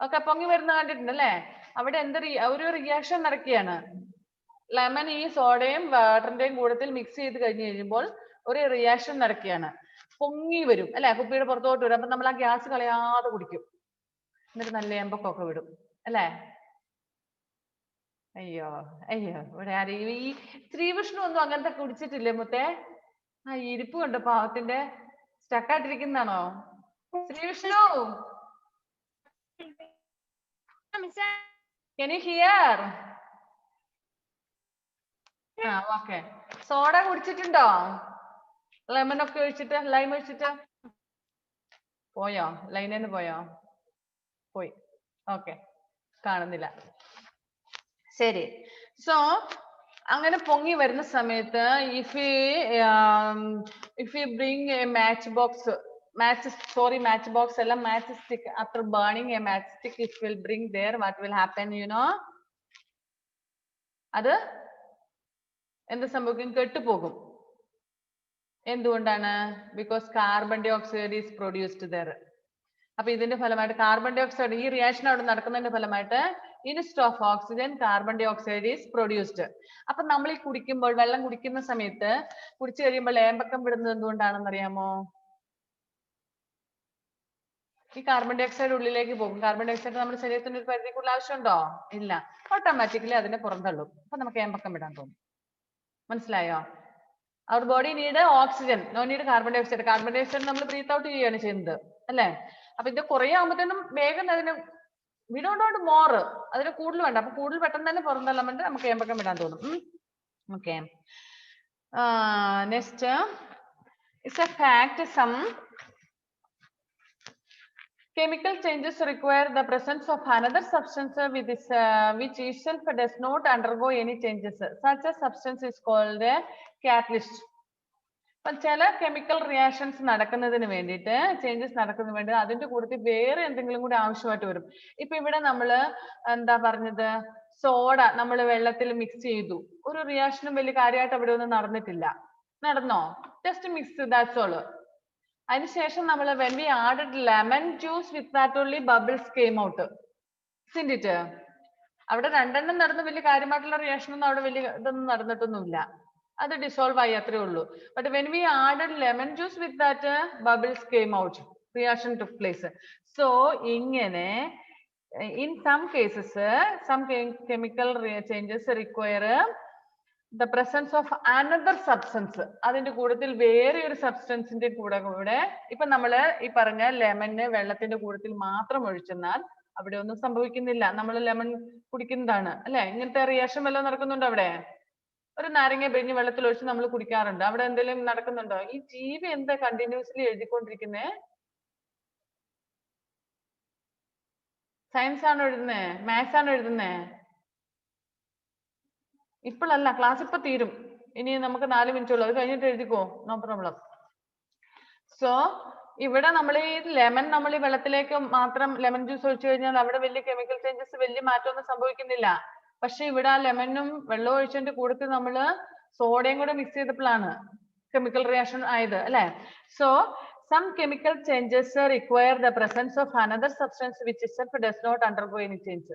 ഓക്കെ, പൊങ്ങി വരുന്ന കണ്ടിട്ടുണ്ടല്ലേ? അവിടെ ഒരു റിയാക്ഷൻ നടക്കുകയാണ്. ലെമൺ ഈ സോഡയും വാട്ടറിന്റെയും കൂടത്തിൽ മിക്സ് ചെയ്ത് കഴിഞ്ഞ് കഴിയുമ്പോൾ ഒരു റിയാക്ഷൻ നടക്കുകയാണ്, പൊങ്ങി വരും അല്ലെ? കുപ്പിയുടെ പുറത്തോട്ട് വരും. അപ്പൊ നമ്മൾ ആ ഗ്യാസ് കളയാതെ കുടിക്കും, എന്നിട്ട് നല്ല എമ്പക്കൊക്കെ വിടും അല്ലേ? അയ്യോ ഇവിടെ ആരെയും ഈ ശ്രീവിഷ്ണു ഒന്നും അങ്ങനത്തെ കുടിച്ചിട്ടില്ലേ മുത്തേ? ഇരിപ്പ് കണ്ടോ പാവത്തിന്റെ, സ്റ്റക്കായിട്ടിരിക്കുന്നതാണോ Srivishnu? Can you hear? Okay. Soda കുടിച്ചിട്ടുണ്ടോ? ലെമൺ ഒക്കെ ഒഴിച്ചിട്ട്, ലൈം ഒഴിച്ചിട്ട്? പോയോ? ലൈനിന്ന് പോയോ? പോയി. ഓക്കെ, കാണുന്നില്ല. ശരി. സോ അങ്ങനെ പൊങ്ങി വരുന്ന സമയത്ത് if you bring a match box അല്ല, match stick. After burning a match stick if will bring there, what will happen, you know? അത് എന്ത് സംഭവിക്കും? കെട്ടുപോകും. എന്തുകൊണ്ടാണ്? Because carbon dioxide is produced there. അപ്പൊ ഇതിന്റെ ഫലമായിട്ട് കാർബൺ ഡൈ ഓക്സൈഡ്, ഈ റിയാക്ഷൻ അവിടെ നടക്കുന്നതിന്റെ ഫലമായിട്ട് instead of oxygen carbon dioxide is produced. അപ്പൊ നമ്മൾ ഈ കുടിക്കുമ്പോൾ, വെള്ളം കുടിക്കുന്ന സമയത്ത് കുടിച്ചു കഴിയുമ്പോൾ ഏമ്പക്കം വിടുന്നത് എന്തുകൊണ്ടാണെന്ന് അറിയാമോ? ഈ കാർബൺ ഡൈ ഓക്സൈഡ് ഉള്ളിലേക്ക് പോകും. കാർബൺ ഡൈ ഓക്സൈഡ് നമ്മുടെ ശരീരത്തിന് ഒരു പരിധി കൂടുതൽ ആവശ്യമുണ്ടോ? ഇല്ല. ഓട്ടോമാറ്റിക്കലി അതിനെ പുറന്തള്ളും. അപ്പൊ നമുക്ക് ഏമ്പക്കം വിടാൻ തോന്നും. മനസ്സിലായോ? അവർ body need oxygen, no need carbon dioxide. Carbon dioxide നമ്മൾ ബ്രീത്ത് ഔട്ട് ചെയ്യുകയാണ് ചെയ്യുന്നത് അല്ലെ? അപ്പൊ ഇത് കുറെ ആകുമ്പോഴത്തേനും വേഗം അതിന് വി ഡോണ്ട് വാണ്ട് മോർ, അതിന് കൂടുതൽ വേണ്ട. അപ്പൊ കൂടുതൽ പെട്ടെന്ന് തന്നെ പുറന്തള്ളാൻ വേണ്ടി നമുക്ക് ഏമ്പക്കം വിടാൻ തോന്നും. Okay. Next it's a fact some chemical changes require the presence of another substance which itself does not undergo any changes. Such a substance is called a catalyst. But ചില കെമിക്കൽ റിയാക്ഷൻസ് നടക്കുന്നതിന് വേണ്ടിയിട്ട്, changes നടക്കുന്നതിന് വേണ്ടി അതിന്റെ കൂട്ടത്തിൽ വേറെ എന്തെങ്കിലും കൂടി ആവശ്യമായിട്ട് വരും. ഇപ്പൊ ഇവിടെ നമ്മള് എന്താ പറഞ്ഞത്, സോഡ നമ്മൾ വെള്ളത്തിൽ മിക്സ് ചെയ്തു. ഒരു റിയാക്ഷനും വലിയ കാര്യമായിട്ട് അവിടെ ഒന്നും നടന്നിട്ടില്ല. നടന്നോ? Just mix, that's all. അതിനുശേഷം നമ്മൾ when we added lemon juice with that only bubbles came out, isn't it? അവിടെ രണ്ടെണ്ണം നടന്ന വലിയ കാര്യമായിട്ടുള്ള റിയാക്ഷൻ ഒന്നും അവിടെ വലിയ ഇതൊന്നും നടന്നിട്ടൊന്നുമില്ല. അത് ഡിസോൾവ് ആയി, അത്രേ ഉള്ളൂ. But when we added lemon juice with that bubbles came out, reaction took place. So ഇങ്ങനെ in some cases some chemical changes require the presence of another substance. അതിന്റെ കൂട്ടത്തിൽ വേറെ ഒരു സബ്സ്റ്റൻസിന്റെ കൂടെ ഇപ്പൊ നമ്മള് ഈ പറഞ്ഞ ലെമണ് വെള്ളത്തിന്റെ കൂട്ടത്തിൽ മാത്രം ഒഴിച്ചെന്നാൽ അവിടെ ഒന്നും സംഭവിക്കുന്നില്ല. നമ്മൾ ലെമൺ കുടിക്കുന്നതാണ് അല്ലെ? ഇങ്ങനത്തെ റിയാക്ഷൻ വല്ലതും നടക്കുന്നുണ്ടോ അവിടെ? ഒരു നാരങ്ങ പിഴിഞ്ഞ് വെള്ളത്തിൽ ഒഴിച്ച് നമ്മൾ കുടിക്കാറുണ്ട്. അവിടെ എന്തെങ്കിലും നടക്കുന്നുണ്ടോ? ഈ ജീവി എന്താ കണ്ടിന്യൂസ്ലി എഴുതിക്കൊണ്ടിരിക്കുന്നേ? സയൻസ് ആണോ എഴുതുന്നേ? മാത്സ് ആണോ എഴുതുന്നേ? ഇപ്പോഴല്ല, ക്ലാസ് ഇപ്പൊ തീരും. ഇനി നമുക്ക് 4 മിനിറ്റ് ഉള്ളൂ. അത് കഴിഞ്ഞിട്ട് എഴുതിക്കോ, നോ പ്രോബ്ലം. സോ ഇവിടെ നമ്മൾ ഈ ലെമൺ നമ്മൾ ഈ വെള്ളത്തിലേക്ക് മാത്രം ലെമൺ ജ്യൂസ് ഒഴിച്ചു കഴിഞ്ഞാൽ അവിടെ വലിയ കെമിക്കൽ ചേഞ്ചസ് വലിയ മാറ്റമൊന്നും സംഭവിക്കുന്നില്ല. പക്ഷെ ഇവിടെ ആ ലെമണും വെള്ളം ഒഴിച്ചതിന്റെ കൂട്ടത്തിൽ നമ്മൾ സോഡയും കൂടെ മിക്സ് ചെയ്തപ്പോഴാണ് കെമിക്കൽ റിയാക്ഷൻ ആയത് അല്ലെ? So some chemical changes require the presence of another substance which itself does not undergo any change.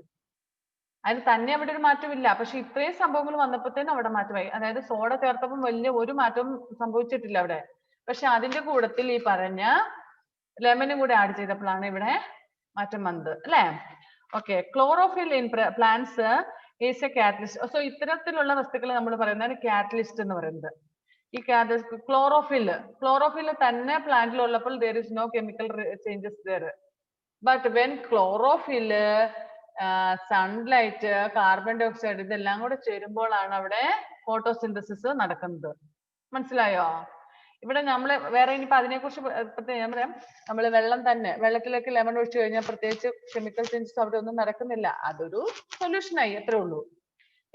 അതിന് തന്നെ അവിടെ ഒരു മാറ്റമില്ല. പക്ഷെ ഇത്രയും സംഭവങ്ങൾ വന്നപ്പോഴത്തേനും അവിടെ മാറ്റമായി. അതായത് സോഡ ചേർത്തപ്പോൾ വലിയ ഒരു മാറ്റവും സംഭവിച്ചിട്ടില്ല അവിടെ. പക്ഷെ അതിന്റെ കൂട്ടത്തിൽ ഈ പറഞ്ഞ ലെമനും കൂടെ ആഡ് ചെയ്തപ്പോഴാണ് ഇവിടെ മാറ്റം വന്നത് അല്ലെ? Okay. Chlorophyll in plants is A catalyst. So ഇത്തരത്തിലുള്ള വസ്തുക്കൾ നമ്മൾ പറയുന്നതാണ് കാറ്റലിസ്റ്റ് എന്ന് പറയുന്നത്. ഈ ക്ലോറോഫിൽ തന്നെ പ്ലാന്റിൽ ഉള്ളപ്പോൾ there is no chemical changes there. But when chlorophyll, sunlight, carbon dioxide ഇതെല്ലാം കൂടെ ചേരുമ്പോഴാണ് അവിടെ ഫോട്ടോസിന്തസിസ് നടക്കുന്നത്. മനസ്സിലായോ? ഇവിടെ നമ്മൾ വേറെ ഇനിയിപ്പോ അതിനെ കുറിച്ച് ഞാൻ പറയാം. നമ്മൾ വെള്ളം തന്നെ വെള്ളത്തിലേക്ക് ലെമൺ ഒഴിച്ചു കഴിഞ്ഞാൽ പ്രത്യേകിച്ച് കെമിക്കൽ ചേഞ്ചസ് അവിടെ ഒന്നും നടക്കുന്നില്ല. അതൊരു സൊല്യൂഷൻ ആയി, അത്രേ ഉള്ളൂ.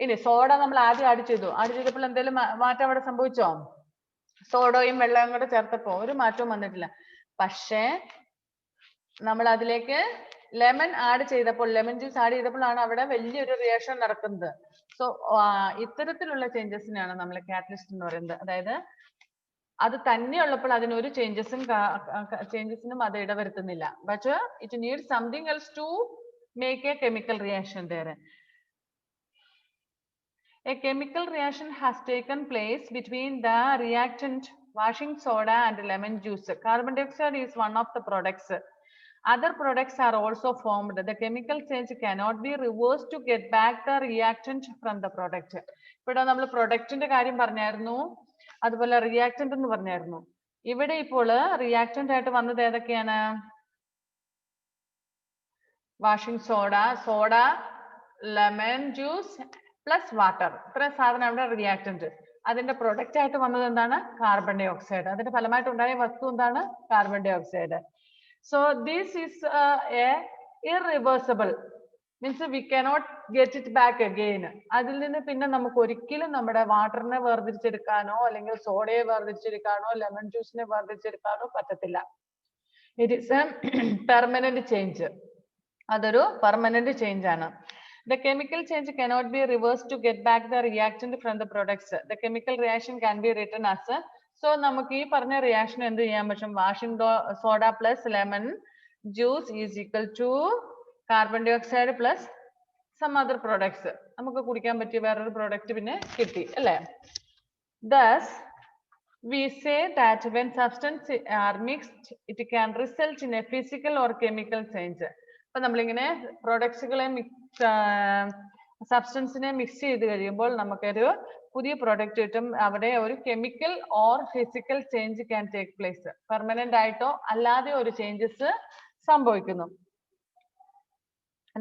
ഇനി സോഡ നമ്മൾ ആദ്യം ആഡ് ചെയ്തപ്പോൾ എന്തെങ്കിലും മാറ്റം അവിടെ സംഭവിച്ചോ? സോഡയും വെള്ളവും കൂടെ ചേർത്തപ്പോ ഒരു മാറ്റവും വന്നിട്ടില്ല. പക്ഷേ നമ്മൾ അതിലേക്ക് ലെമൺ ആഡ് ചെയ്തപ്പോൾ, ലെമൺ ജ്യൂസ് ആഡ് ചെയ്തപ്പോഴാണ് അവിടെ വലിയൊരു റിയാക്ഷൻ നടക്കുന്നത്. സോ ഇത്തരത്തിലുള്ള ചേഞ്ചസിനാണ് നമ്മൾ കാറ്റലിസ്റ്റ് എന്ന് പറയുന്നത്. അതായത് അത് തന്നെ ഉള്ളപ്പോൾ അതിനൊരു ചേഞ്ചസിനും അത് ഇടവരുത്തുന്നില്ല. But it need something else to make a chemical reaction there. A chemical reaction has taken place between the reactant washing soda and lemon juice. Carbon dioxide is one of the products. Other products are also formed. The chemical change cannot be reversed to get back the reactant from the product. ഇവിടെ നമ്മൾ പ്രൊഡക്റ്റിന്റെ കാര്യം പറഞ്ഞായിരുന്നു, അതുപോലെ reactant എന്ന് പറഞ്ഞായിരുന്നു. ഇവിടെ ഇപ്പോൾ reactant ആയിട്ട് വന്നത് ഏതൊക്കെയാണ്? Washing soda, lemon juice plus water. ഇത്രയും സാധനം അവിടെ റിയാക്ടന്റ്. അതിന്റെ പ്രൊഡക്റ്റ് ആയിട്ട് വന്നത് എന്താണ്? Carbon dioxide. അതിന്റെ ഫലമായിട്ട് ഉണ്ടായ വസ്തു എന്താണ്? Carbon dioxide. So this is irreversible, means we cannot get it back again. അതിൽ നിന്ന് പിന്നെ നമുക്ക് ഒരിക്കലും നമ്മുടെ വാട്ടറിനെ വേർതിരിച്ചെടുക്കാനോ അല്ലെങ്കിൽ സോഡയെ വേർതിരിച്ചെടുക്കാനോ ലെമൺ ജ്യൂസിനെ വേർതിരിച്ചെടുക്കാനോ പറ്റത്തില്ല. It is A permanent change. അതൊരു പെർമനന്റ് ചേഞ്ച് ആണ്. The chemical change cannot be reversed to get back the reactant from the products. The chemical reaction can be written as so നമുക്ക് ഈ പറഞ്ഞ റിയാക്ഷൻ എന്ത് ചെയ്യാൻ പറ്റും? Washing soda plus lemon juice is equal to carbon dioxide plus some other products. നമുക്ക് കുടിക്കാൻ പറ്റിയ വേറൊരു പ്രോഡക്റ്റ് പിന്നെ കിട്ടി അല്ലേ? Thus we say that when substances are mixed, it can result in a physical or chemical change. അപ്പൊ നമ്മളിങ്ങനെ പ്രൊഡക്ട്സുകളെ സബ്സ്റ്റൻസിനെ mix ചെയ്ത് കഴിയുമ്പോൾ നമുക്കൊരു പുതിയ പ്രൊഡക്റ്റ് കിട്ടും. അവിടെ ഒരു chemical or physical change can take place. Permanent ആയിട്ടോ അല്ലാതെ ഒരു ചേഞ്ചസ് സംഭവിക്കുന്നു.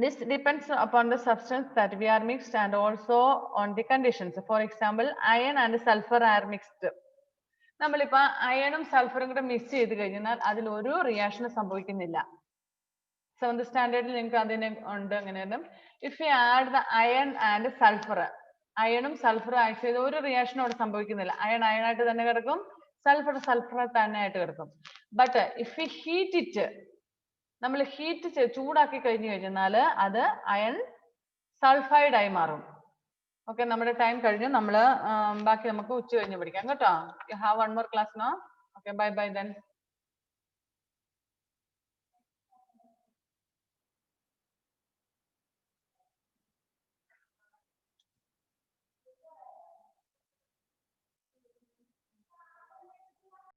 This depends upon the substance that we are mixed and also on the conditions. For example, iron and sulfur are mixed. നമ്മളിപ്പോ അയണും സൾഫറും കൂടെ mix ചെയ്ത് കഴിഞ്ഞാൽ അതിൽ ഒരു റിയാക്ഷനും സംഭവിക്കുന്നില്ല. 7th സ്റ്റാൻഡേർഡിൽ നിങ്ങൾക്ക് അതിനെ ഉണ്ട് അങ്ങനെയാണ്. If you add the iron and sulphur, അയണും സൾഫറും ആഡ് ചെയ്ത് ഒരു റിയാക്ഷനും അവിടെ സംഭവിക്കുന്നില്ല. അയണായിട്ട് തന്നെ കിടക്കും, സൾഫർ തന്നെ ആയിട്ട് കിടക്കും. But if you heat it, നമ്മൾ ഹീറ്റ് ചൂടാക്കി കഴിഞ്ഞു കഴിഞ്ഞാൽ അത് അയൺ സൾഫൈഡ് ആയി മാറും. ഓക്കെ, നമ്മുടെ ടൈം കഴിഞ്ഞു. നമ്മൾ ബാക്കി നമുക്ക് ഉച്ച കഴിഞ്ഞ് പഠിക്കാം കേട്ടോ. You have one more class no. Okay, bye bye then.